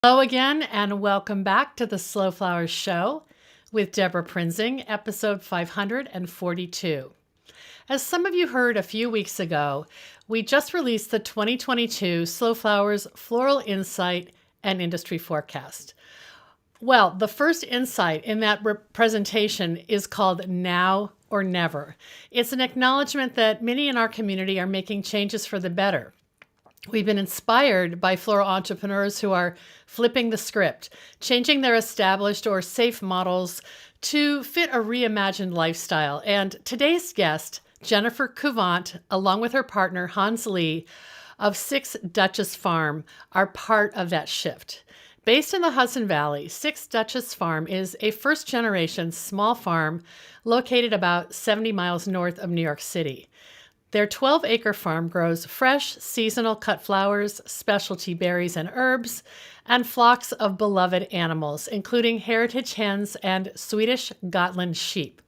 Hello again, and welcome back to the Slow Flowers Show with Deborah Prinzing, episode 542. As some of you heard a few weeks ago, we just released the 2022 Slow Flowers Floral Insight and Industry Forecast. Well, the first insight in that presentation is called Now or Never. It's an acknowledgement that many in our community are making changes for the better. We've been inspired by floral entrepreneurs who are flipping the script, changing their established or safe models to fit a reimagined lifestyle. And today's guest, Jennifer Kouvant, along with her partner, Hans Lee, of Six Dutchess Farm, are part of that shift. Based in the Hudson Valley, Six Dutchess Farm is a first-generation small farm located about 70 miles north of New York City. Their 12-acre farm grows fresh, seasonal cut flowers, specialty berries and herbs, and flocks of beloved animals, including heritage hens and Swedish Gotland sheep.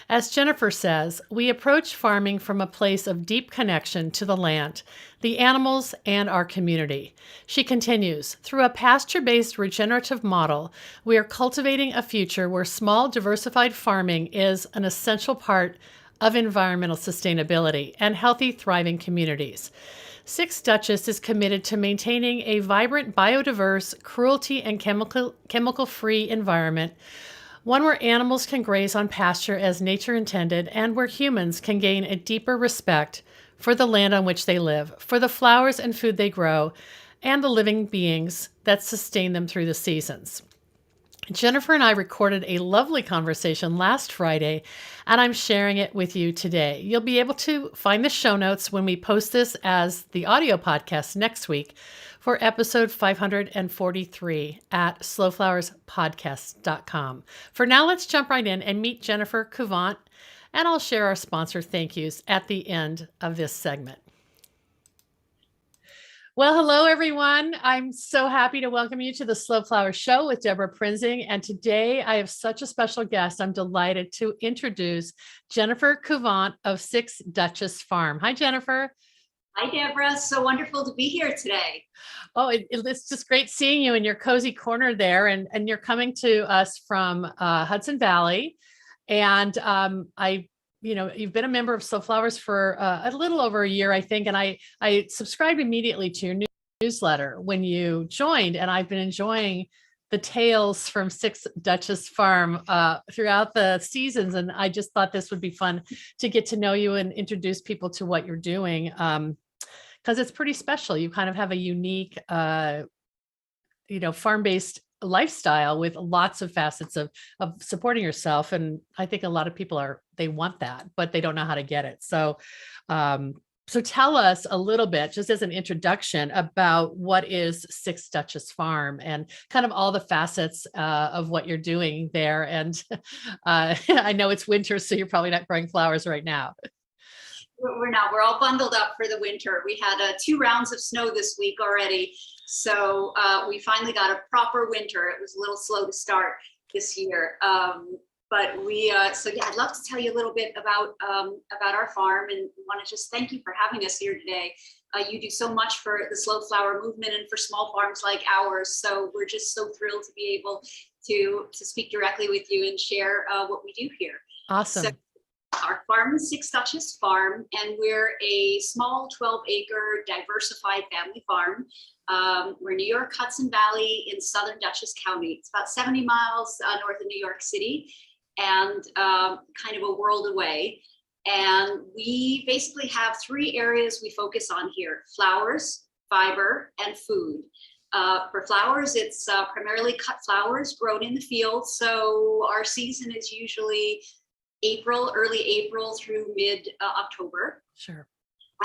As Jennifer says, we approach farming from a place of deep connection to the land, the animals, and our community. She continues, through a pasture-based regenerative model, we are cultivating a future where small, diversified farming is an essential part of environmental sustainability and healthy, thriving communities. Six Dutchess is committed to maintaining a vibrant, biodiverse, cruelty and chemical-free environment, one where animals can graze on pasture as nature intended, and where humans can gain a deeper respect for the land on which they live, for the flowers and food they grow, and the living beings that sustain them through the seasons. Jennifer and I recorded a lovely conversation last Friday, and I'm sharing it with you today. You'll be able to find the show notes when we post this as the audio podcast next week for episode 543 at slowflowerspodcast.com. For now, let's jump right in and meet Jennifer Kouvant, and I'll share our sponsor thank yous at the end of this segment. Well, hello, everyone. I'm so happy to welcome you to the Slow Flower Show with Deborah Prinzing. And today I have such a special guest. I'm delighted to introduce Jennifer Kouvant of Six Dutchess Farm. Hi, Jennifer. Hi, Deborah. So wonderful to be here today. Oh, it's just great seeing you in your cozy corner there. And you're coming to us from Hudson Valley. And you've been a member of Slow Flowers for a little over a year, I think. And I subscribed immediately to your newsletter when you joined, and I've been enjoying the tales from Six Dutchess Farm throughout the seasons. And I just thought this would be fun to get to know you and introduce people to what you're doing. Because it's pretty special. You kind of have a unique, farm-based lifestyle with lots of facets of supporting yourself. And I think a lot of people they want that, but they don't know how to get it. So tell us a little bit, just as an introduction, about what is Six Dutchess Farm and kind of all the facets of what you're doing there. And I know it's winter, so you're probably not growing flowers right now. We're not. We're all bundled up for the winter. We had 2 rounds of snow this week already. So we finally got a proper winter. It was a little slow to start this year. But I'd love to tell you a little bit about our farm, and want to just thank you for having us here today. You do so much for the slow flower movement and for small farms like ours. So we're just so thrilled to be able to speak directly with you and share what we do here. Awesome. So, our farm is Six Dutchess Farm, and we're a small 12-acre diversified family farm. We're New York Hudson Valley in southern Dutchess County. It's about 70 miles north of New York City, and kind of a world away. And we basically have 3 areas we focus on here: flowers, fiber, and food. For flowers, it's primarily cut flowers grown in the field. So our season is usually early April through mid-October. Sure.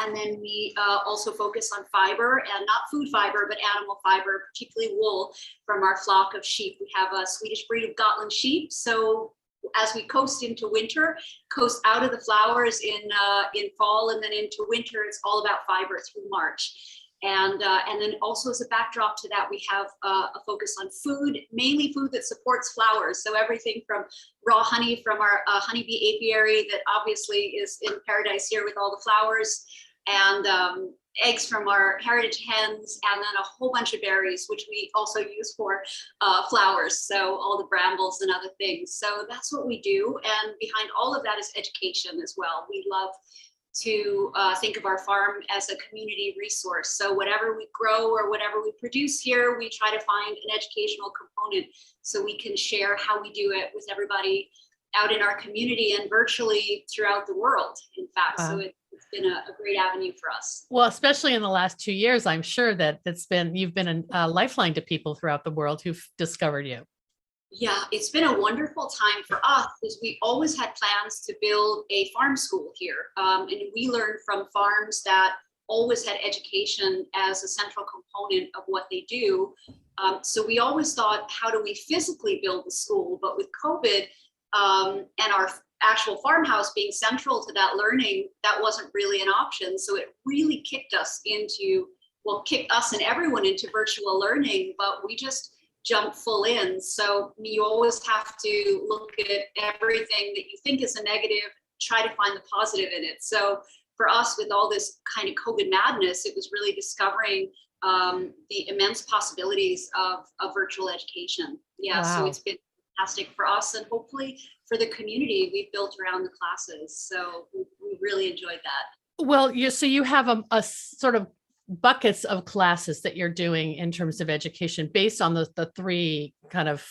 And then we also focus on fiber, and not food fiber, but animal fiber, particularly wool from our flock of sheep. We have a Swedish breed of Gotland sheep. So as we coast into winter, coast out of the flowers in fall, and then into winter, it's all about fiber through March. And then also as a backdrop to that, we have a focus on food, mainly food that supports flowers. So everything from raw honey from our honeybee apiary that obviously is in paradise here with all the flowers, and eggs from our heritage hens, and then a whole bunch of berries, which we also use for flowers. So all the brambles and other things. So that's what we do. And behind all of that is education as well. We love to think of our farm as a community resource. So whatever we grow or whatever we produce here, we try to find an educational component so we can share how we do it with everybody out in our community and virtually throughout the world, in fact. Wow. So it's been a great avenue for us. Well, especially in the last 2 years, I'm sure that you've been a lifeline to people throughout the world who've discovered you. Yeah, it's been a wonderful time for us because we always had plans to build a farm school here. And we learned from farms that always had education as a central component of what they do. So we always thought, how do we physically build the school? But with COVID and our actual farmhouse being central to that learning, that wasn't really an option. So it really kicked us and everyone into virtual learning, but we just jump full in. So you always have to look at everything that you think is a negative, try to find the positive in it. So for us, with all this kind of COVID madness, it was really discovering the immense possibilities of virtual education. Yeah, wow. So it's been fantastic for us and hopefully for the community we've built around the classes. So we really enjoyed that. Well, so you have a sort of buckets of classes that you're doing in terms of education based on the three kind of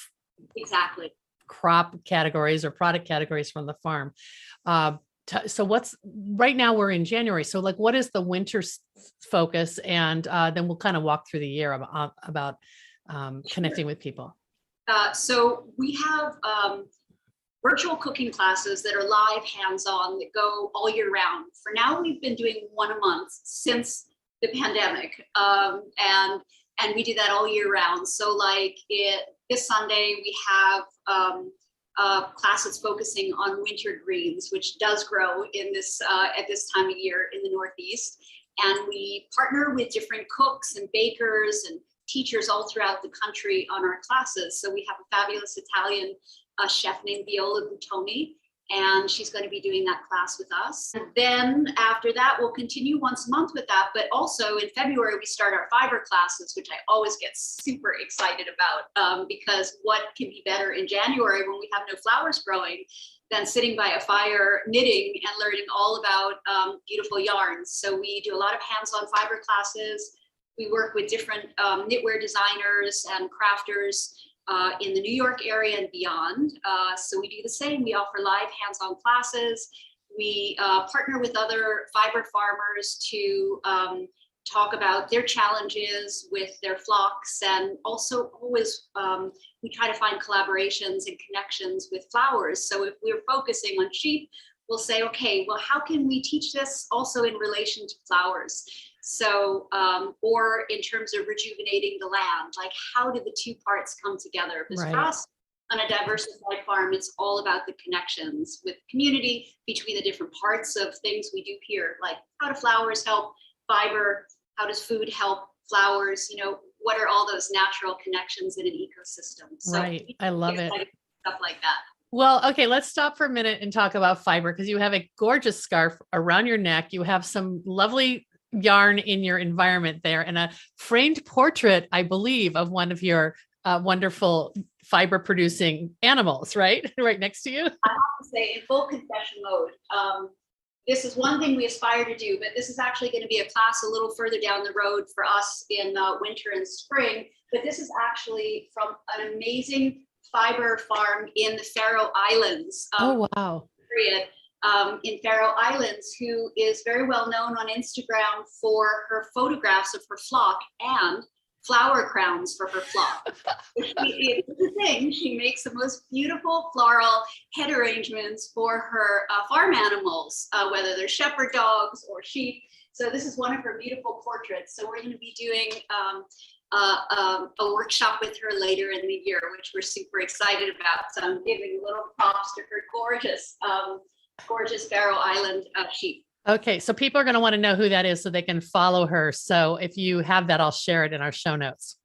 exactly crop categories or product categories from the farm. So right now we're in January. So like, what is the winter focus? And then we'll kind of walk through the year about connecting with people. So we have virtual cooking classes that are live, hands-on, that go all year round. For now, we've been doing one a month since the pandemic, and we do that all year round. So like this Sunday, we have classes focusing on winter greens, which does grow in this at this time of year in the Northeast. And we partner with different cooks and bakers and teachers all throughout the country on our classes. So we have a fabulous Italian chef named Viola Buttoni, and she's going to be doing that class with us. And then after that, we'll continue once a month with that. But also in February, we start our fiber classes, which I always get super excited about because what can be better in January when we have no flowers growing than sitting by a fire, knitting and learning all about beautiful yarns. So we do a lot of hands-on fiber classes. We work with different knitwear designers and crafters in the New York area and beyond. So we do the same. We offer live hands-on classes. We partner with other fiber farmers to talk about their challenges with their flocks, and also always we try to find collaborations and connections with flowers. So if we're focusing on sheep, we'll say, okay, well, how can we teach this also in relation to flowers? So, or in terms of rejuvenating the land, like how do the two parts come together? Because for us on a diversified farm, it's all about the connections with community between the different parts of things we do here. Like how do flowers help fiber? How does food help flowers? You know, what are all those natural connections in an ecosystem? So right. I love it. Stuff like that. Well, okay, let's stop for a minute and talk about fiber, because you have a gorgeous scarf around your neck. You have some lovely yarn in your environment there, and a framed portrait, I believe, of one of your wonderful fiber producing animals, right? Right next to you. I have to say, in full confession mode, this is one thing we aspire to do, but this is actually going to be a class a little further down the road for us in winter and spring. But this is actually from an amazing fiber farm in the Faroe Islands. Oh, wow. Period. In Faroe Islands, who is very well known on Instagram for her photographs of her flock and flower crowns for her flock. It's the thing. She makes the most beautiful floral head arrangements for her farm animals, whether they're shepherd dogs or sheep. So this is one of her beautiful portraits. So we're going to be doing a workshop with her later in the year, which we're super excited about. So I'm giving little props to her gorgeous Faroe Island sheep. Okay, so people are going to want to know who that is so they can follow her. So if you have that, I'll share it in our show notes.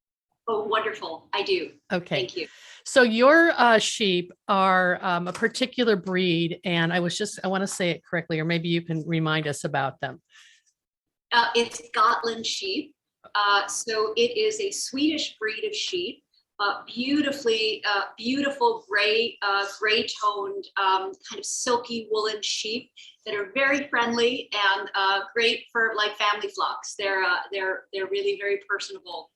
Oh, wonderful. I do. Okay. Thank you. So your sheep are a particular breed, and I want to say it correctly, or maybe you can remind us about them. It's Gotland Sheep. So it is a Swedish breed of sheep. Beautiful gray toned, kind of silky woolen sheep that are very friendly and great for like family flocks. They're really very personable.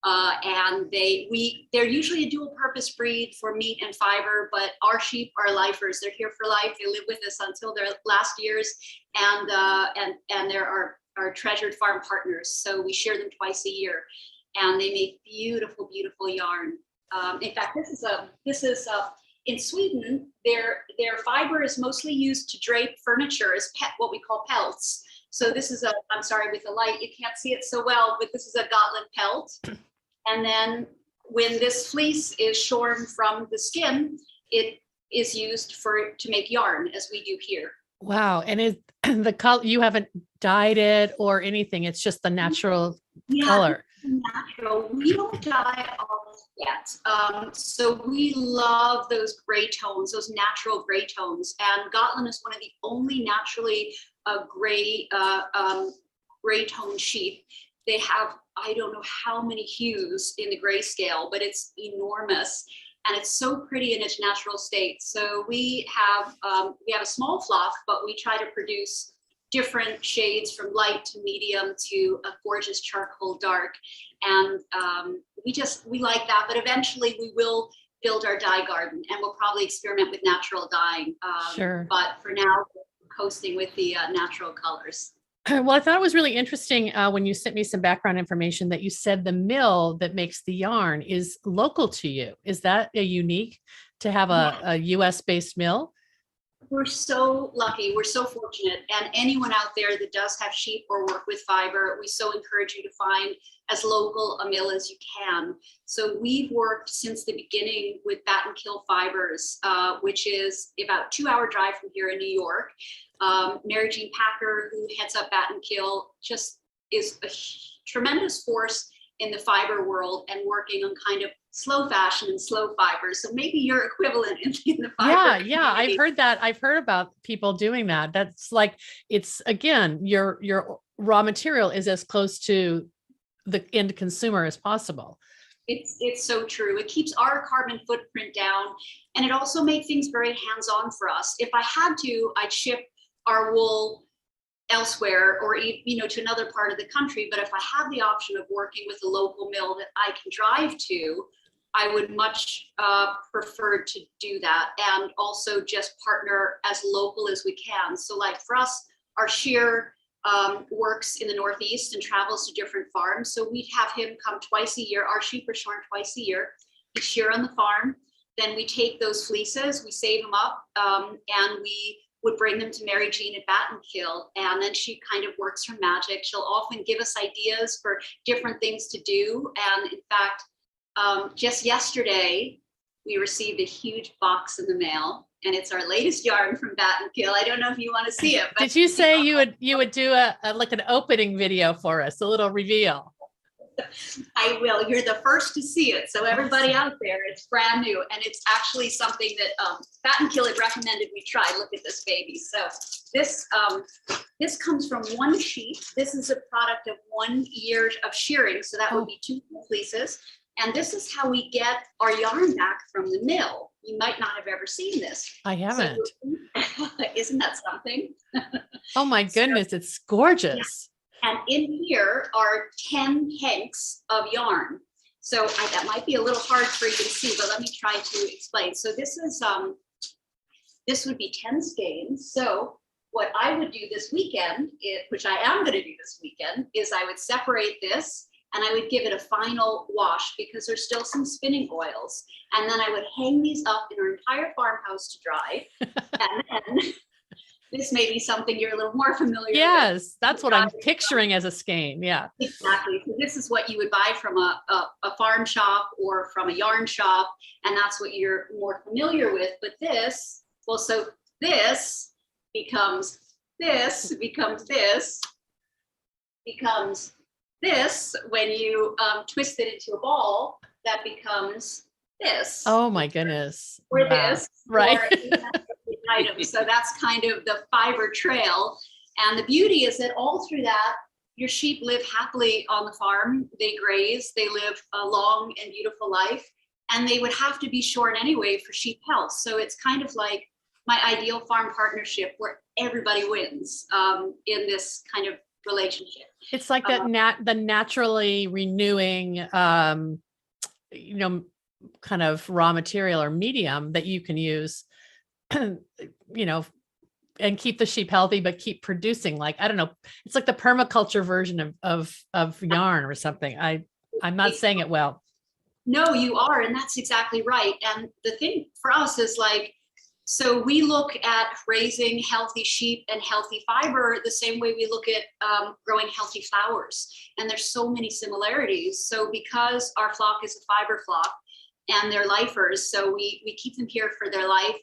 And they're usually a dual purpose breed for meat and fiber, but our sheep are lifers. They're here for life. They live with us until their last years, and they're our treasured farm partners. So we share them twice a year, and they make beautiful, beautiful yarn. In fact, this is in Sweden. Their fiber is mostly used to drape furniture as what we call pelts. So this is I'm sorry, with the light, you can't see it so well, but this is a Gotland pelt. And then when this fleece is shorn from the skin, it is used to make yarn, as we do here. Wow. And is the color, you haven't dyed it or anything. It's just the natural color. Natural. We don't dye all yet. So we love those gray tones, those natural gray tones. And Gotland is one of the only naturally gray tone sheep. They have, I don't know how many hues in the grayscale, but it's enormous. And it's so pretty in its natural state. So we have a small flock, but we try to produce different shades from light to medium to a gorgeous charcoal dark. And we like that, but eventually we will build our dye garden and we'll probably experiment with natural dyeing. Sure. But for now, we're coasting with the natural colors. Well, I thought it was really interesting when you sent me some background information that you said the mill that makes the yarn is local to you. Is that a unique to have a US based mill? We're so lucky. We're so fortunate. And anyone out there that does have sheep or work with fiber, we so encourage you to find as local a mill as you can. So we've worked since the beginning with Bat and Kill Fibers, which is about a 2-hour drive from here in New York. Mary Jean Packer, who heads up Bat and Kill, just is a tremendous force in the fiber world and working on kind of slow fashion and slow fibers. So maybe you're equivalent in the fiber. Yeah. I've heard that. I've heard about people doing that. That's like, it's again, your raw material is as close to the end consumer as possible. It's so true. It keeps our carbon footprint down, and it also makes things very hands-on for us. If I had to, I'd ship our wool elsewhere or to another part of the country. But if I had the option of working with a local mill that I can drive to, I would much prefer to do that, and also just partner as local as we can. So like for us, our shear works in the Northeast and travels to different farms. So we'd have him come twice a year. Our sheep are shorn twice a year. We shear on the farm. Then we take those fleeces, we save them up, and we would bring them to Mary Jean at Bat and Kill. And then she kind of works her magic. She'll often give us ideas for different things to do. And in fact, just yesterday, we received a huge box in the mail, and it's our latest yarn from Bat and Kill. I don't know if you want to see it. But did you say you would do like an opening video for us, a little reveal? I will. You're the first to see it. So everybody out there, it's brand new, and it's actually something that Bat and Kill had recommended we try. Look at this baby. So this comes from one sheep. This is a product of 1 year of shearing. So that would be 2 fleeces. And this is how we get our yarn back from the mill. You might not have ever seen this. I haven't. So, isn't that something? Oh my goodness, so, it's gorgeous. Yeah. And in here are 10 hanks of yarn. So that might be a little hard for you to see, but let me try to explain. So this would be 10 skeins. So what I would do this weekend, which I am going to do this weekend, is I would separate this and I would give it a final wash because there's still some spinning oils. And then I would hang these up in our entire farmhouse to dry. And then this may be something you're a little more familiar with. Yes, that's what I'm picturing as a skein. Yeah. Exactly. So this is what you would buy from a farm shop or from a yarn shop. And that's what you're more familiar with. But this, well, so this becomes this, becomes this, becomes this. When you twist it into a ball, that becomes this. Oh my goodness. Or this. Right. Or item. So that's kind of the fiber trail. And the beauty is that all through that, your sheep live happily on the farm. They graze, they live a long and beautiful life, and they would have to be shorn anyway for sheep health. So it's kind of like my ideal farm partnership where everybody wins in this kind of relationship. It's like that the naturally renewing, you know, kind of raw material or medium that you can use, you know, and keep the sheep healthy, but keep producing. Like, I don't know, it's like the permaculture version of yarn or something. I'm not saying it well. No, you are, and that's exactly right. And the thing for us is like, so we look at raising healthy sheep and healthy fiber the same way we look at growing healthy flowers. And there's so many similarities. So because our flock is a fiber flock and they're lifers, so we keep them here for their life,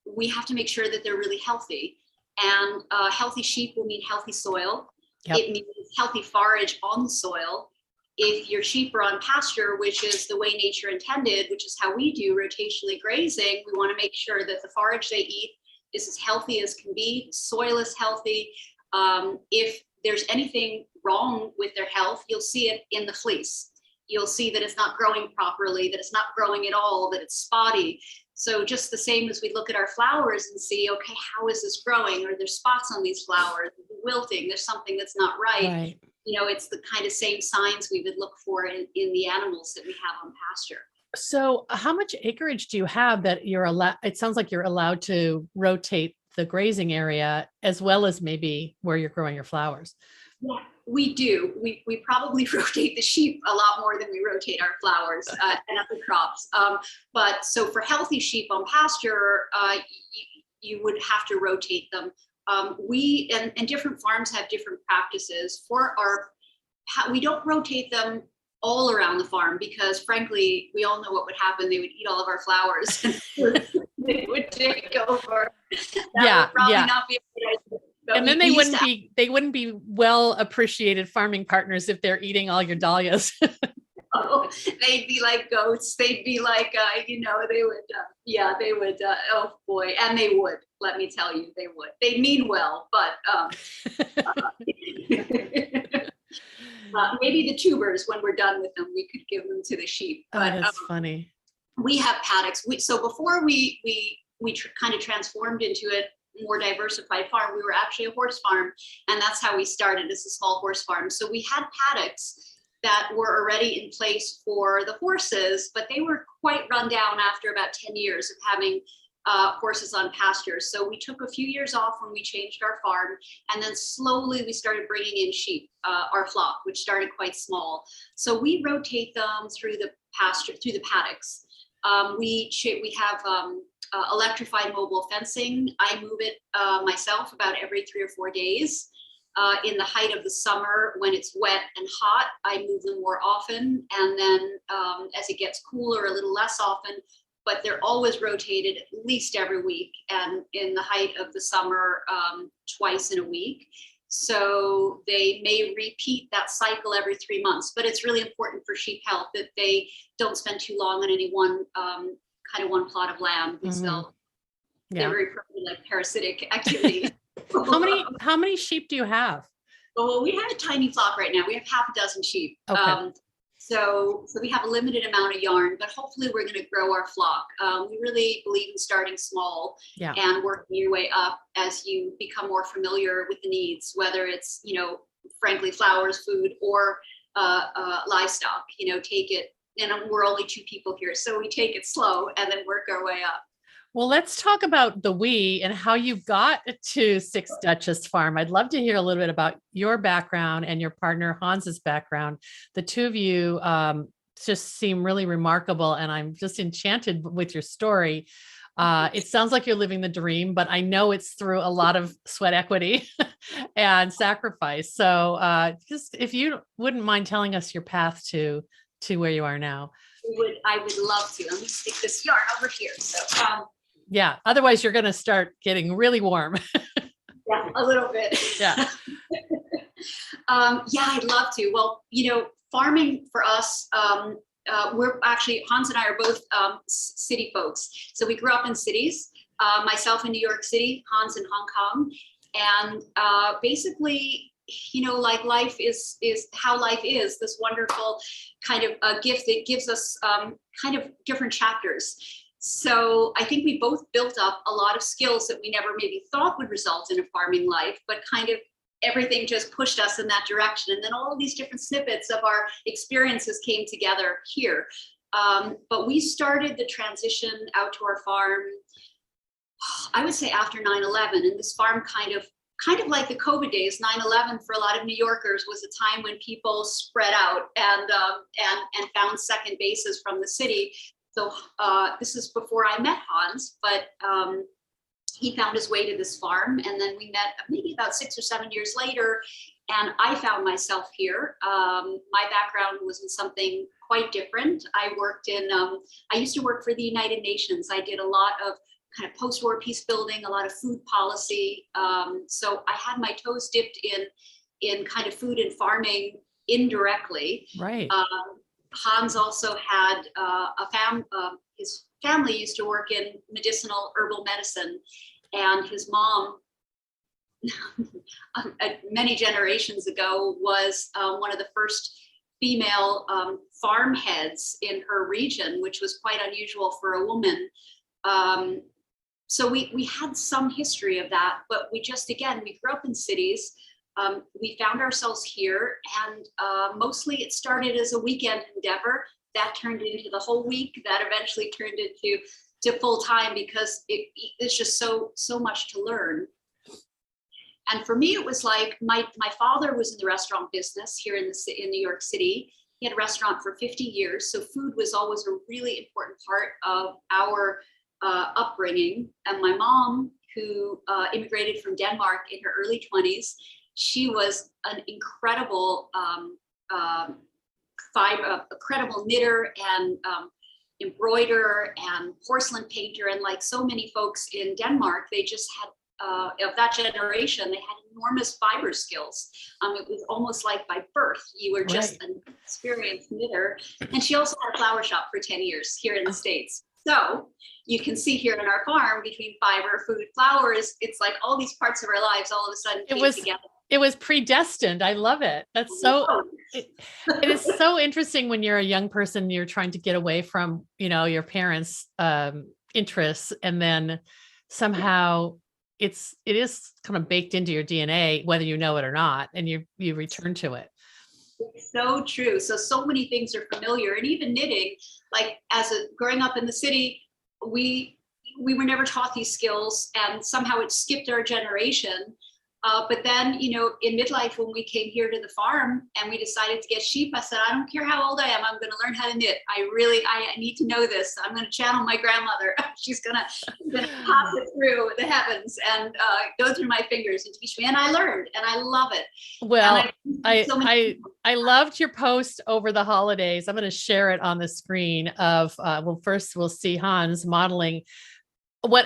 we have to make sure that they're really healthy. And healthy sheep will mean healthy soil. Yep. It means healthy forage on the soil. If your sheep are on pasture, which is the way nature intended, which is how we do rotationally grazing, we want to make sure that the forage they eat is as healthy as can be, soil is healthy. If there's anything wrong with their health, you'll see it in the fleece. You'll see that it's not growing properly, that it's not growing at all, that it's spotty. So just the same as we look at our flowers and see, okay, how is this growing? Are there spots on these flowers? Wilting, there's something that's not right. You know, it's the kind of same signs we would look for in the animals that we have on pasture. So how much acreage do you have that you're allowed? It sounds like you're allowed to rotate the grazing area as well as maybe where you're growing your flowers. Yeah, we do. We probably rotate the sheep a lot more than we rotate our flowers and other crops. But so for healthy sheep on pasture, you would have to rotate them. We and different farms have different practices. We don't rotate them all around the farm because frankly, we all know what would happen. They would eat all of our flowers. They would take over. That would probably not be a good idea. But and then they wouldn't be well appreciated farming partners if they're eating all your dahlias. Oh, they'd be like goats. They'd be like, they would, oh boy. And they would, let me tell you, they would. They mean well, but maybe the tubers, when we're done with them, we could give them to the sheep. But that's funny. We have paddocks. So before we kind of transformed into a more diversified farm, we were actually a horse farm. And that's how we started, as a small horse farm. So we had paddocks that were already in place for the horses, but they were quite run down after about 10 years of having horses on pasture. So we took a few years off when we changed our farm, and then slowly we started bringing in sheep, our flock, which started quite small. So we rotate them through the pasture, through the paddocks. We have electrified mobile fencing. I move it myself about every 3 or 4 days. In the height of the summer, when it's wet and hot, I move them more often. And then as it gets cooler, a little less often, but they're always rotated at least every week. And in the height of the summer, twice in a week. So they may repeat that cycle every 3 months, but it's really important for sheep health that they don't spend too long on any one one plot of land, because they're very like parasitic activity. How many sheep do you have? Well, we have a tiny flock right now. We have half a dozen sheep. Okay. So we have a limited amount of yarn, but hopefully we're going to grow our flock. We really believe in starting small and working your way up as you become more familiar with the needs, whether it's, frankly, flowers, food, or livestock. Take it. And we're only 2 people here, so we take it slow and then work our way up. Well, let's talk about the we and how you got to Six Dutchess Farm. I'd love to hear a little bit about your background and your partner Hans's background. The two of you just seem really remarkable, and I'm just enchanted with your story. It sounds like you're living the dream, but I know it's through a lot of sweat equity and sacrifice. So just if you wouldn't mind telling us your path to where you are now. I would love to. Let me stick this yarn over here. So otherwise you're going to start getting really warm. Yeah, a little bit. Yeah. I'd love to. Well, farming for us, we're actually, Hans and I are both city folks. So we grew up in cities, myself in New York City, Hans in Hong Kong. And basically like life is how life is, this wonderful kind of a gift that gives us kind of different chapters. So I think we both built up a lot of skills that we never maybe thought would result in a farming life, but kind of everything just pushed us in that direction. And then all of these different snippets of our experiences came together here. But we started the transition out to our farm, I would say after 9/11, and this farm kind of like the COVID days. 9/11 for a lot of New Yorkers was a time when people spread out and found second bases from the city. So this is before I met Hans, but he found his way to this farm, and then we met maybe about 6 or 7 years later, and I found myself here. My background was in something quite different. I used to work for the United Nations. I did a lot of kind of post-war peace building, a lot of food policy. So I had my toes dipped in kind of food and farming indirectly. Right. Hans also had his family used to work in medicinal herbal medicine, and his mom, many generations ago, was one of the first female farm heads in her region, which was quite unusual for a woman. So we had some history of that, but we grew up in cities. We found ourselves here, and mostly it started as a weekend endeavor that turned into the whole week, that eventually turned into full time, because it's just so much to learn. And for me, it was like my father was in the restaurant business here in New York City. He had a restaurant for 50 years, so food was always a really important part of our upbringing. And my mom, who immigrated from Denmark in her early 20s, she was an incredible incredible knitter and embroiderer and porcelain painter. And like so many folks in Denmark, they just had of that generation, they had enormous fiber skills. It was almost like by birth, you were just an experienced knitter. And she also had a flower shop for 10 years here in the States. So you can see here on our farm, between fiber, food, flowers, it's like all these parts of our lives all of a sudden came together. It was predestined. I love it. That's so, it is so interesting when you're a young person, you're trying to get away from, your parents' interests, and then somehow it is kind of baked into your DNA, whether you know it or not, and you return to it. It's so true. So many things are familiar, and even knitting, like growing up in the city, we were never taught these skills, and somehow it skipped our generation. But then, in midlife, when we came here to the farm and we decided to get sheep, I said, I don't care how old I am, I'm going to learn how to knit. I need to know this. I'm going to channel my grandmother. She's going to pass it through the heavens and go through my fingers and teach me. And I learned, and I love it. Well, I loved your post over the holidays. I'm going to share it on the screen of, first we'll see Hans modeling what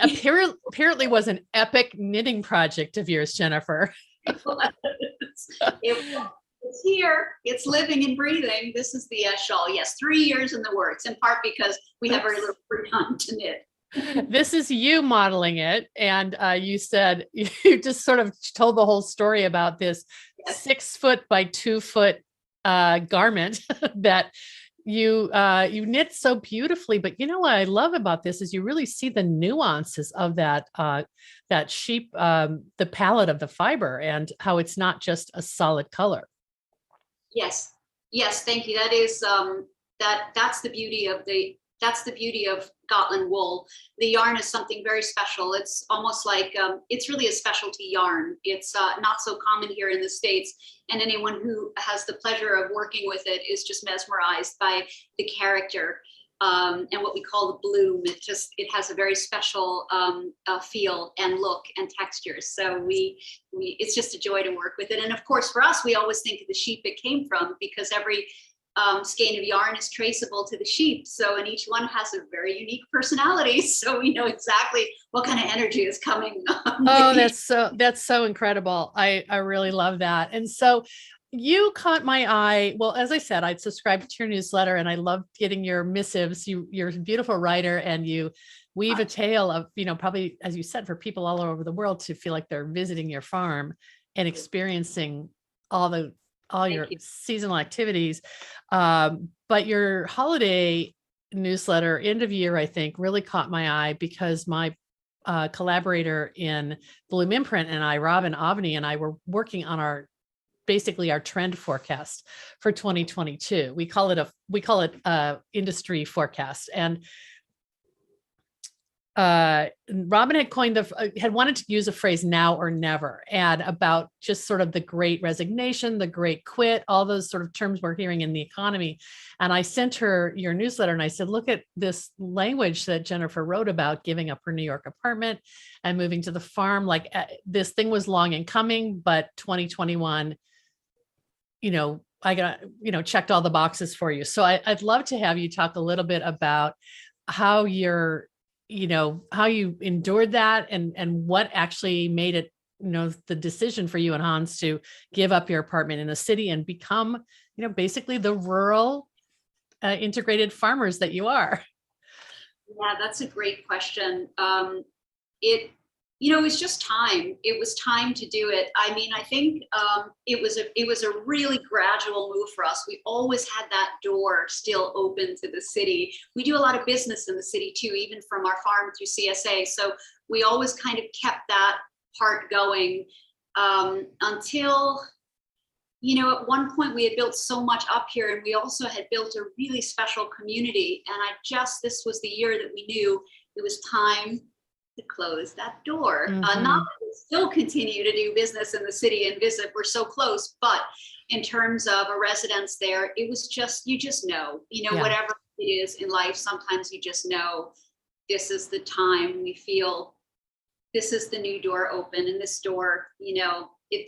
apparently was an epic knitting project of yours, Jennifer. It's here. It's living and breathing. This is the shawl. Yes, 3 years in the works, in part because we have very little free time to knit. This is you modeling it. And you said, you just sort of told the whole story about this 6 foot by 2 foot garment that you knit so beautifully. But what I love about this is you really see the nuances of that sheep, the palette of the fiber, and how it's not just a solid color. Yes, thank you. That is that's the beauty of Gotland wool. The yarn is something very special. It's almost like it's really a specialty yarn. It's not so common here in the States, and anyone who has the pleasure of working with it is just mesmerized by the character and what we call the bloom. It has a very special feel and look and texture. So it's just a joy to work with it. And of course, for us, we always think of the sheep it came from, because every skein of yarn is traceable to the sheep. So, and each one has a very unique personality. So we know exactly what kind of energy is coming. That's so incredible. I really love that. And so you caught my eye. Well, as I said, I'd subscribed to your newsletter, and I loved getting your missives. You're a beautiful writer, and you weave a tale of, probably, as you said, for people all over the world to feel like they're visiting your farm and experiencing all the all Thank your you. seasonal activities. But your holiday newsletter, end of year, I think, really caught my eye because my collaborator in Bloom Imprint and I, Robin Avni, and I were working on basically our trend forecast for 2022. We call it a industry forecast. And Robin had had wanted to use a phrase now or never, and about just sort of the great resignation, the great quit, all those sort of terms we're hearing in the economy. And I sent her your newsletter and I said, look at this language that Jennifer wrote about giving up her New York apartment and moving to the farm. Like this thing was long in coming, but 2021, I got, checked all the boxes for you. So I'd love to have you talk a little bit about how how you endured that and what actually made it, the decision for you and Hans to give up your apartment in the city and become, basically the rural integrated farmers that you are. Yeah, that's a great question. It was just time. It was time to do it. I mean, I think it was a really gradual move for us. We always had that door still open to the city. We do a lot of business in the city too, even from our farm through CSA. So we always kind of kept that part going until, at one point we had built so much up here, and we also had built a really special community. And this was the year that we knew it was time to close that door. Mm-hmm. Not that we still continue to do business in the city and visit, we're so close, but in terms of a residence there, it was just, you know, Yeah. Whatever it is in life, sometimes you just know this is the time. We feel this is the new door open, and this door,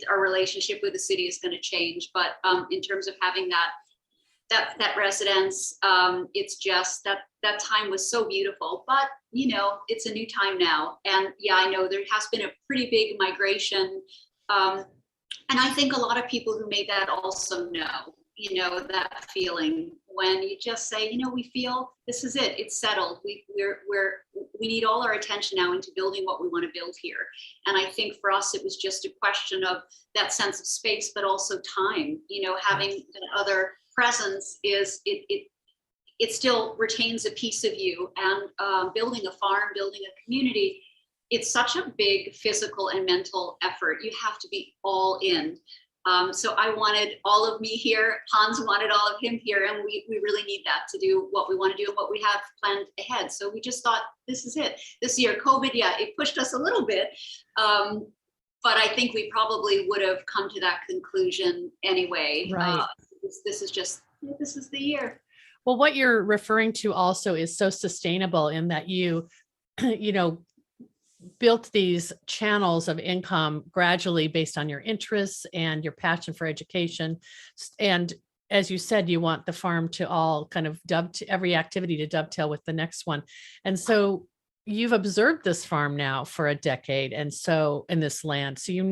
our relationship with the city is going to change. But in terms of having that residence, it's just that time was so beautiful. But it's a new time now, and yeah, I know there has been a pretty big migration, and I think a lot of people who made that also know that feeling when you just say, we feel this is it, it's settled, we need all our attention now into building what we want to build here. And I think for us it was just a question of that sense of space, but also time. Having that other presence is it still retains a piece of you. And building a farm, building a community, it's such a big physical and mental effort. You have to be all in. So I wanted all of me here. Hans wanted all of him here, and we really need that to do what we want to do and what we have planned ahead. So we just thought, this is it. This year, COVID, yeah, it pushed us a little bit, but I think we probably would have come to that conclusion anyway. Right. This is the year. Well, what you're referring to also is so sustainable in that you, built these channels of income gradually based on your interests and your passion for education. And as you said, you want the farm to all kind of every activity to dovetail with the next one. And so you've observed this farm now for a decade, and so in this land, so you've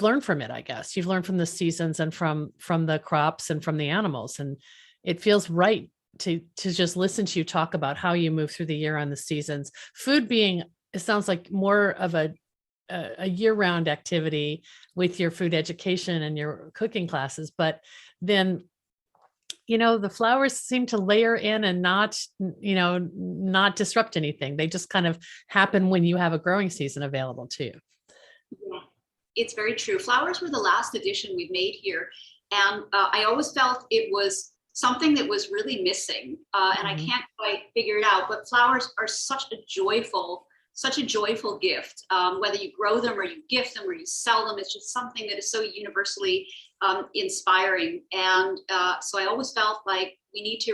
learned from it, I guess. You've learned from the seasons and from the crops and from the animals. And it feels right to just listen to you talk about how you move through the year on the seasons. Food being, it sounds like more of a year-round activity with your food education and your cooking classes. But then, the flowers seem to layer in and not disrupt anything. They just kind of happen when you have a growing season available to you. Yeah. It's very true. Flowers were the last addition we've made here. And I always felt it was something that was really missing. And I can't quite figure it out, but flowers are such a joyful gift. Whether you grow them or you gift them or you sell them, it's just something that is so universally inspiring. And so I always felt like we need to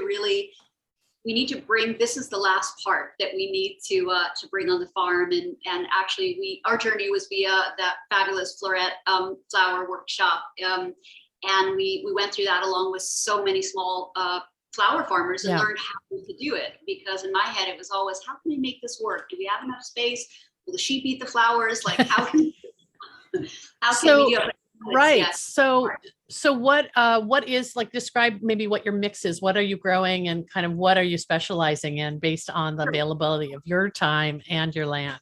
bring, this is the last part that we need to bring on the farm. And actually our journey was via that fabulous flower workshop. And we went through that along with so many small flower farmers and learned how to do it. Because in my head, it was always, how can we make this work? Do we have enough space? Will the sheep eat the flowers? Like, how can we do it? Right. Yeah. So what is, like, describe maybe what your mix is. What are you growing and kind of what are you specializing in based on the availability of your time and your land?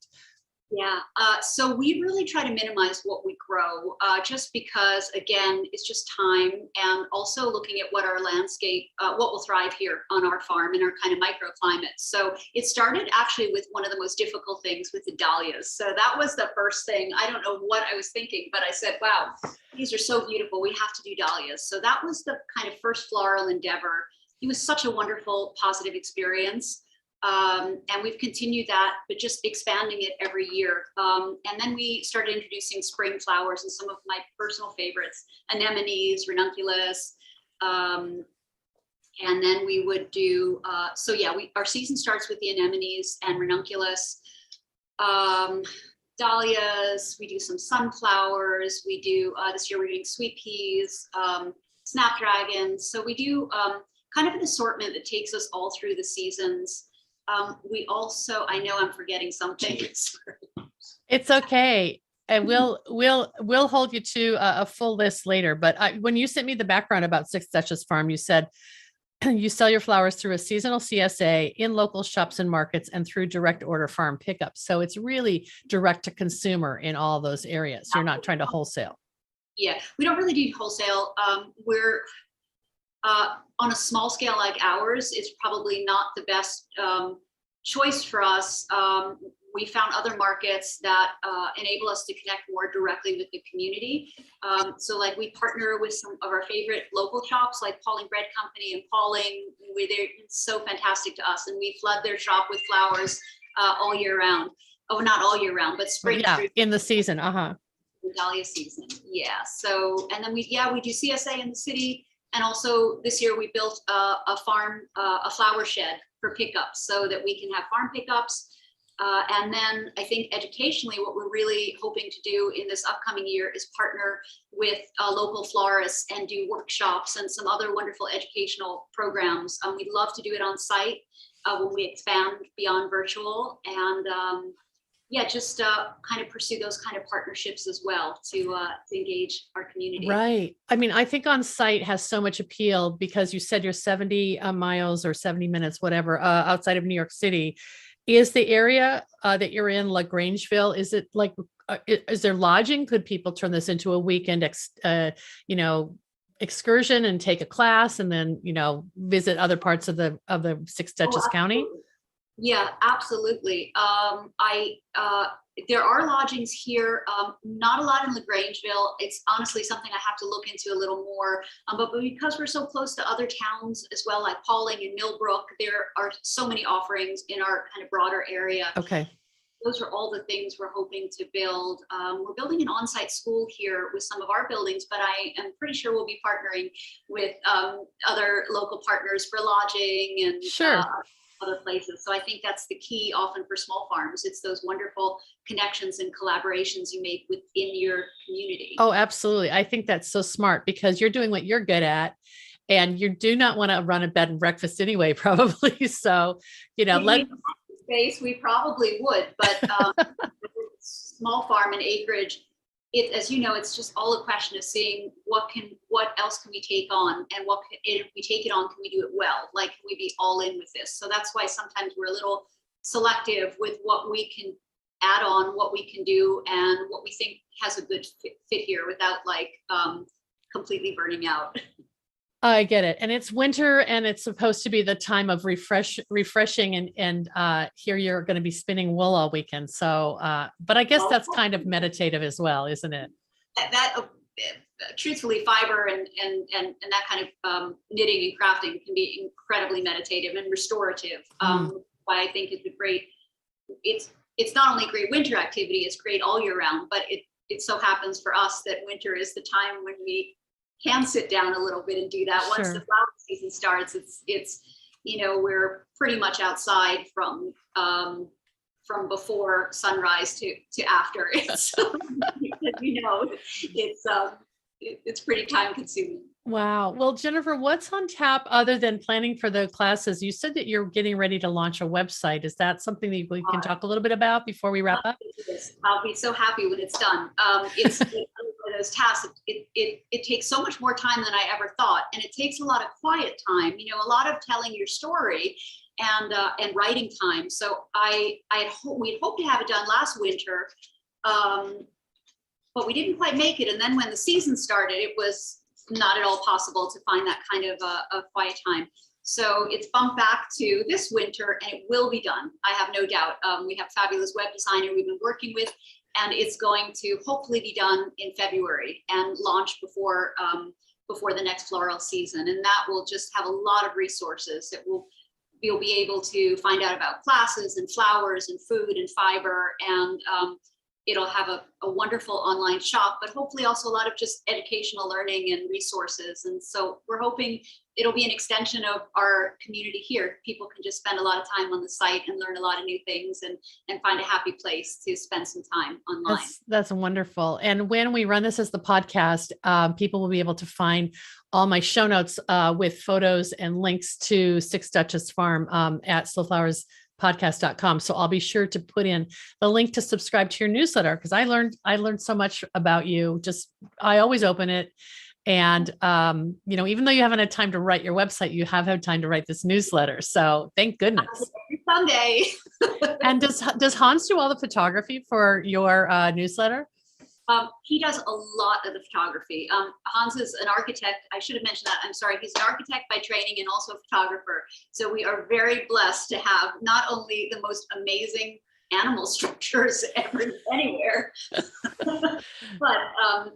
Yeah, so we really try to minimize what we grow, just because, again, it's just time, and also looking at what our landscape, what will thrive here on our farm in our kind of microclimate. So it started actually with one of the most difficult things with the dahlias. So that was the first thing. I don't know what I was thinking, but I said, wow, these are so beautiful. We have to do dahlias. So that was the kind of first floral endeavor. It was such a wonderful, positive experience. And we've continued that, but just expanding it every year. And then we started introducing spring flowers and some of my personal favorites, anemones, ranunculus. And then we would do, so yeah, our season starts with the anemones and ranunculus, dahlias. We do some sunflowers. We do, this year we're doing sweet peas, snapdragons. So we do kind of an assortment that takes us all through the seasons. We also, I know I'm forgetting something. It's okay. And we'll hold you to a full list later. But when you sent me the background about Six Dutchess Farm, you said you sell your flowers through a seasonal CSA in local shops and markets and through direct order farm pickups. So it's really direct to consumer in all those areas. You're not trying to wholesale. Yeah, we don't really do wholesale. We're on a small scale like ours, it's probably not the best choice for us. We found other markets that enable us to connect more directly with the community. So like we partner with some of our favorite local shops like Pauling Bread Company and Pauling. They're so fantastic to us, and we flood their shop with flowers all year round. Oh, not all year round, but spring through in the season. The dahlia season. Yeah. So, and then we do CSA in the city. And also this year we built a farm, a flower shed for pickups so that we can have farm pickups. And then I think educationally, what we're really hoping to do in this upcoming year is partner with local florists and do workshops and some other wonderful educational programs. We'd love to do it on site when we expand beyond virtual, and yeah, just kind of pursue those kind of partnerships as well to engage our community. Right. I mean, I think on site has so much appeal because you said you're 70 miles or 70 minutes, whatever, outside of New York City. Is the area that you're in, like Grangeville, is it like, is there lodging? Could people turn this into a weekend, excursion and take a class and then, visit other parts of the Six Dutchess County? Yeah, absolutely. There are lodgings here, not a lot in LaGrangeville. It's honestly something I have to look into a little more. But because we're so close to other towns as well, like Pauling and Millbrook, there are so many offerings in our kind of broader area. Okay. Those are all the things we're hoping to build. We're building an on-site school here with some of our buildings, but I am pretty sure we'll be partnering with other local partners for lodging and sure. Other places. So I think that's the key often for small farms. It's those wonderful connections and collaborations you make within your community. Oh, absolutely. I think that's so smart because you're doing what you're good at and you do not want to run a bed and breakfast anyway, probably. So, space, we probably would, but small farm and acreage, as you know, it's just all a question of seeing what else can we take on, and if we take it on, can we do it well? Like, can we be all in with this? So that's why sometimes we're a little selective with what we can add on, what we can do, and what we think has a good fit here without completely burning out. I get it. And it's winter and it's supposed to be the time of refreshing and here you're going to be spinning wool all weekend. So, but I guess that's kind of meditative as well, isn't it? That truthfully, fiber and that kind of knitting and crafting can be incredibly meditative and restorative. Why I think it's a great, it's not only a great winter activity, it's great all year round, but it so happens for us that winter is the time when we can sit down a little bit and do that. Once the flower season starts, it's we're pretty much outside from before sunrise to after. It's it's pretty time consuming. Wow. Well, Jennifer, what's on tap other than planning for the classes? You said that you're getting ready to launch a website. Is that something that we can talk a little bit about before we wrap up? I'll be so happy when it's done. It's one of those tasks. It takes so much more time than I ever thought. And it takes a lot of quiet time. A lot of telling your story and writing time. So we'd hoped to have it done last winter, but we didn't quite make it. And then when the season started, it was not at all possible to find that kind of a quiet time. So it's bumped back to this winter, and it will be done. I have no doubt. We have a fabulous web designer we've been working with, and it's going to hopefully be done in February and launch before the next floral season. And that will just have a lot of resources that you'll be able to find out about classes and flowers and food and fiber, and it'll have a wonderful online shop, but hopefully also a lot of just educational learning and resources. And so we're hoping it'll be an extension of our community here. People can just spend a lot of time on the site and learn a lot of new things and find a happy place to spend some time online. That's wonderful. And when we run this as the podcast, people will be able to find all my show notes with photos and links to Six Dutchess Farm at slowflowerspodcast.com. So I'll be sure to put in the link to subscribe to your newsletter, because I learned so much about you. I always open it. And, even though you haven't had time to write your website, you have had time to write this newsletter. So thank goodness. Every Sunday. And does Hans do all the photography for your newsletter? He does a lot of the photography. Hans is an architect. I should have mentioned that. I'm sorry. He's an architect by training and also a photographer. So we are very blessed to have not only the most amazing animal structures anywhere, but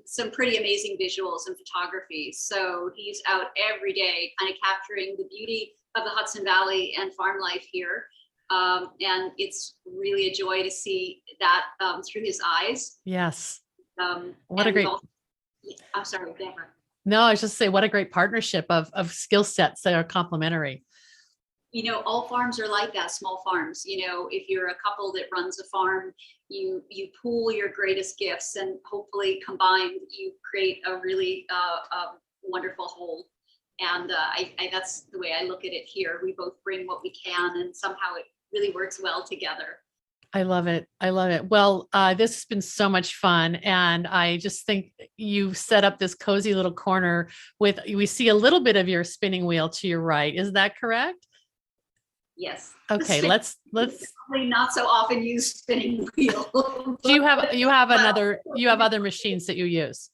some pretty amazing visuals and photography. So he's out every day kind of capturing the beauty of the Hudson Valley and farm life here. And it's really a joy to see that through his eyes. Yes. I'm sorry, Deborah. No, I was just saying, what a great partnership of skill sets that are complementary. All farms are like that, small farms. If you're a couple that runs a farm, you pool your greatest gifts, and hopefully combined, you create a really wonderful whole. And that's the way I look at it here. We both bring what we can, and somehow it really works well together. I love it. Well, this has been so much fun. And I just think you set up this cozy little corner we see a little bit of your spinning wheel to your right. Is that correct? Yes. Okay, let's probably not so often used spinning wheel. Do you have other machines that you use?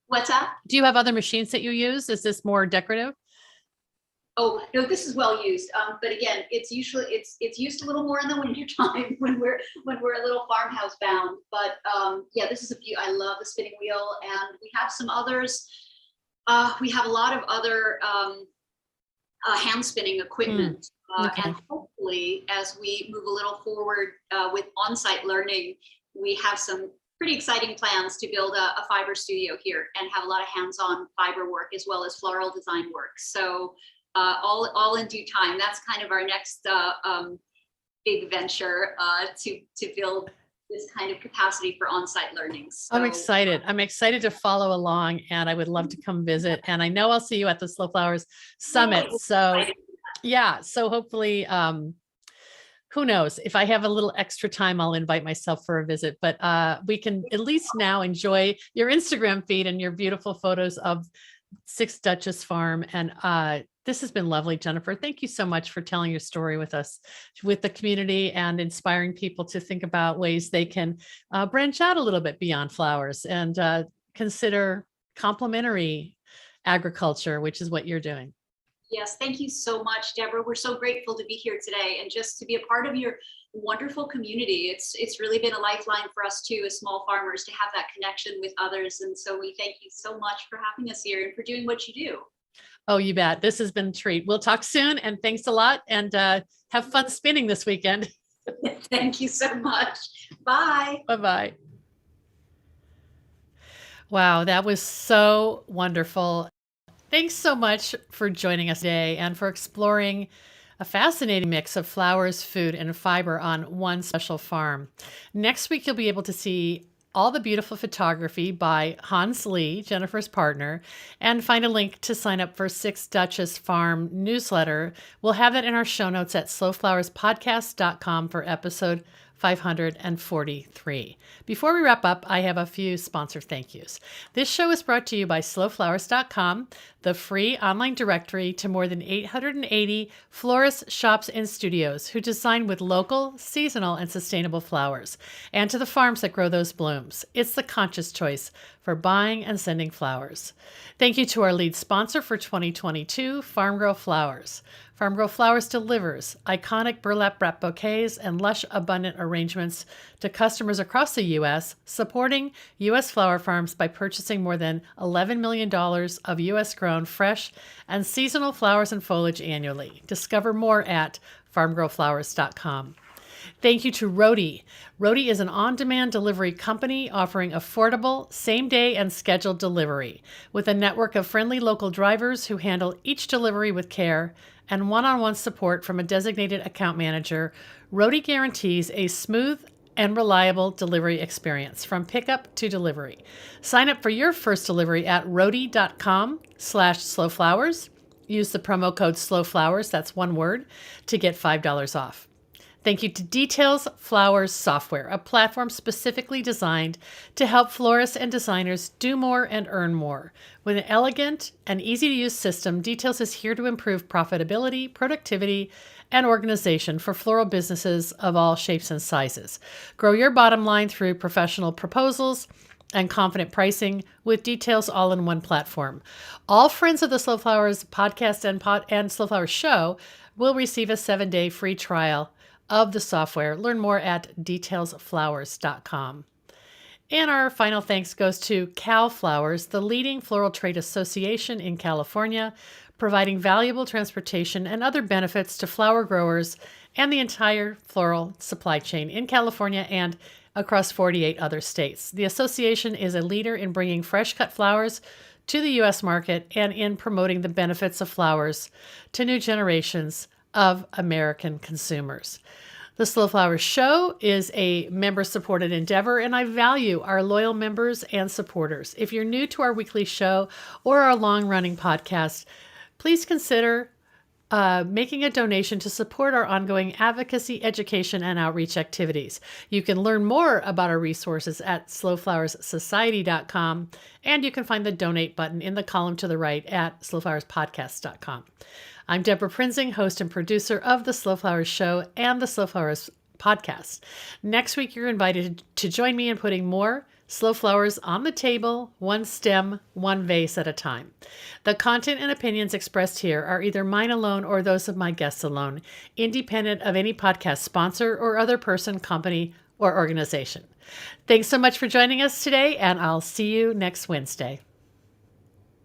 What's that? Do you have other machines that you use? Is this more decorative? Oh no, this is well used. But again, it's used a little more in the winter time when we're a little farmhouse bound. But this is I love the spinning wheel, and we have some others. We have a lot of other hand spinning equipment. Okay. And hopefully, as we move a little forward with on-site learning, we have some pretty exciting plans to build a fiber studio here and have a lot of hands-on fiber work as well as floral design work. So all in due time. That's kind of our next big venture to build this kind of capacity for on-site learning. So, I'm excited to follow along, and I would love to come visit. And I know I'll see you at the Slow Flowers Summit. So yeah, so hopefully, who knows, if I have a little extra time, I'll invite myself for a visit, but we can at least now enjoy your Instagram feed and your beautiful photos of Six Dutchess Farm. And this has been lovely, Jennifer. Thank you so much for telling your story with us, with the community, and inspiring people to think about ways they can branch out a little bit beyond flowers and consider complementary agriculture, which is what you're doing. Yes, thank you so much, Deborah. We're so grateful to be here today and just to be a part of your wonderful community. It's really been a lifeline for us too, as small farmers, to have that connection with others. And so we thank you so much for having us here and for doing what you do. Oh, you bet. This has been a treat. We'll talk soon, and thanks a lot, and have fun spinning this weekend. Thank you so much. Bye. Bye-bye. Wow, that was so wonderful. Thanks so much for joining us today and for exploring a fascinating mix of flowers, food, and fiber on one special farm. Next week, you'll be able to see all the beautiful photography by Hans Lee, Jennifer's partner, and find a link to sign up for Six Dutchess Farm newsletter. We'll have that in our show notes at slowflowerspodcast.com for episode 543. Before we wrap up, I have a few sponsor thank yous. This show is brought to you by slowflowers.com, the free online directory to more than 880 florists, shops, and studios who design with local, seasonal, and sustainable flowers, and to the farms that grow those blooms. It's the conscious choice for buying and sending flowers. Thank you to our lead sponsor for 2022, Farm Girl Flowers. Farm Girl Flowers delivers iconic burlap wrap bouquets and lush, abundant arrangements to customers across the U.S., supporting U.S. flower farms by purchasing more than $11 million of U.S.-grown fresh and seasonal flowers and foliage annually. Discover more at farmgirlflowers.com. Thank you to Roadie. Roadie is an on-demand delivery company offering affordable, same-day and scheduled delivery. With a network of friendly local drivers who handle each delivery with care and one-on-one support from a designated account manager, Roadie guarantees a smooth and reliable delivery experience from pickup to delivery. Sign up for your first delivery at roadie.com/slowflowers. Use the promo code SLOWFLOWERS, that's one word, to get $5 off. Thank you to Details Flowers Software, a platform specifically designed to help florists and designers do more and earn more. With an elegant and easy-to-use system, Details is here to improve profitability, productivity, and organization for floral businesses of all shapes and sizes. Grow your bottom line through professional proposals and confident pricing with Details all in one platform. All friends of the Slow Flowers podcast and Slow Flowers show will receive a 7-day free trial of the software. Learn more at detailsflowers.com. And our final thanks goes to Cal Flowers, the leading floral trade association in California, providing valuable transportation and other benefits to flower growers and the entire floral supply chain in California and across 48 other states. The association is a leader in bringing fresh cut flowers to the U.S. market and in promoting the benefits of flowers to new generations of American consumers. The Slow Flowers Show is a member-supported endeavor, and I value our loyal members and supporters. If you're new to our weekly show or our long-running podcast, please consider making a donation to support our ongoing advocacy, education, and outreach activities. You can learn more about our resources at slowflowerssociety.com, and you can find the donate button in the column to the right at slowflowerspodcast.com. I'm Deborah Prinzing, host and producer of The Slow Flowers Show and The Slow Flowers Podcast. Next week, you're invited to join me in putting more slow flowers on the table, one stem, one vase at a time. The content and opinions expressed here are either mine alone or those of my guests alone, independent of any podcast sponsor or other person, company, or organization. Thanks so much for joining us today, and I'll see you next Wednesday.